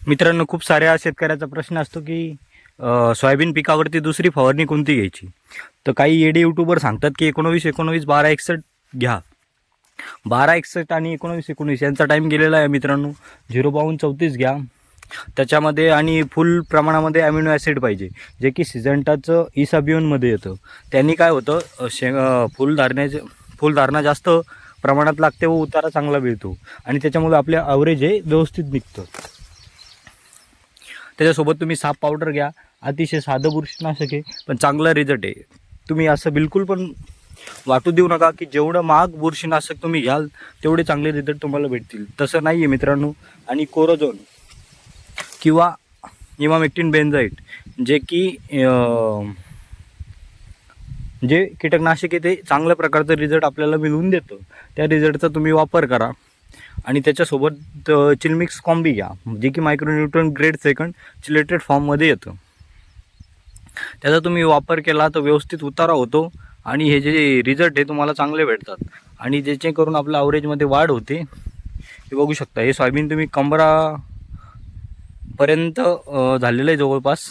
मित्रांनो, खूप साऱ्या शेतकऱ्याचा प्रश्न असतो की सोयाबीन पिकावरती दुसरी फवारणी कोणती घ्यायची. तर काही येडे यूट्यूबर सांगतात की 19-19 12-61 घ्या. 12-61 आणि 19-19 यांचा टाईम गेलेला आहे मित्रांनो. 0-34 घ्या. त्याच्यामध्ये आणि फुल प्रमाणामध्ये ॲमिनो ॲसिड पाहिजे, जे की सिजंटाचं इसाबिओनमध्ये येतं. त्यांनी काय होतं, फुलधारणा जास्त प्रमाणात लागते व उतारा चांगला मिळतो आणि त्याच्यामुळे आपल्या ॲव्हरेज हे व्यवस्थित निघतं. त्याच्यासोबत तुम्ही साप पावडर घ्या. अतिशय साधं बुरशीनाशक आहे, पण चांगला रिझल्ट आहे. तुम्ही असं बिलकुल पण वाटू देऊ नका की जेवढं महाग बुरशीनाशक तुम्ही घ्याल तेवढे चांगले रिझल्ट तुम्हाला भेटतील. तसं नाही आहे मित्रांनो. आणि कोरोझोन किंवा इमामेक्टिन बेन्झाईट, जे की जे कीटकनाशक आहे ते चांगल्या प्रकारचं रिझल्ट आपल्याला मिळवून देतं. त्या रिझल्टचा तुम्ही वापर करा. आणि त्याच्यासोबत चिलमिक्स कॉम्बी घ्या, जे की मायक्रोन्यूट्रन ग्रेड सेकंड चिलेटेड फॉर्ममध्ये येतं. त्याचा तुम्ही वापर केला तर व्यवस्थित उतारा होतो आणि हे जे रिझल्ट आहे तुम्हाला चांगले भेटतात आणि ज्याचे करून आपल्या ॲव्हरेजमध्ये वाढ होते. हे बघू शकता, हे सोयाबीन तुम्ही कंबरापर्यंत झालेलं आहे जवळपास.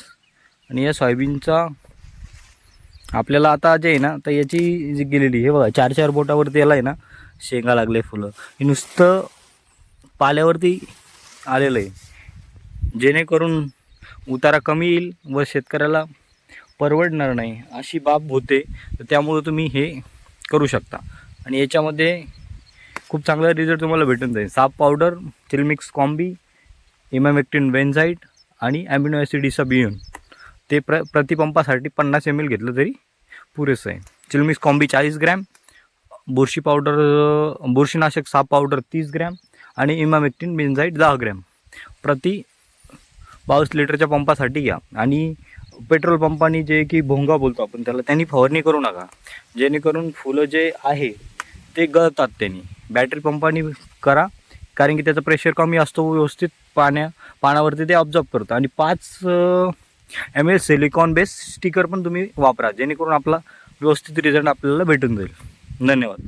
आणि या सोयाबीनचा आपल्याला आता जे आहे ना, तर याची जी गेलेली हे बघा, 4-4 बोटावरती याला आहे ना शेंगा लागले, फुलं. हे नुसतं पाल्यावरती आलेलं आहे, जेणेकरून उतारा कमी येईल व शेतकऱ्याला परवडणार नाही अशी बाब होते. तर त्यामुळे तुम्ही हे करू शकता आणि याच्यामध्ये खूप चांगला रिझल्ट तुम्हाला भेटून जाईल. साप पावडर, चिलमिक्स कॉम्बी, इमॅमेक्टिन बेन्झाईट आणि ॲमिनो ॲसिड इसाबिओन, ते प्रतिपंपासाठी 50 ml घेतलं तरी पुरेसं आहे. चिलमिक्स कॉम्बी 40 ग्रॅम, बुरशीनाशक साप पावडर 30 ग्रॅम आणि इमॅमेक्टिन बेन्झाईट 10 ग्रॅम प्रति 22 लिटरच्या पंपासाठी घ्या. आणि पेट्रोल पंपानी, जे की भोंगा बोलतो आपण त्याला, त्यांनी फवारणी करू नका, जेणेकरून फुलं जे आहे ते गळतात. त्यांनी बॅटरी पंपानी करा, कारण की त्याचं प्रेशर कमी असतो, व्यवस्थित पाण्यावरती ते ऑब्झर्व करतं. आणि 5 ml सिलिकॉन बेस स्टिकर पण तुम्ही वापरा, जेणेकरून आपला व्यवस्थित रिझल्ट आपल्याला भेटून जाईल. धन्यवाद.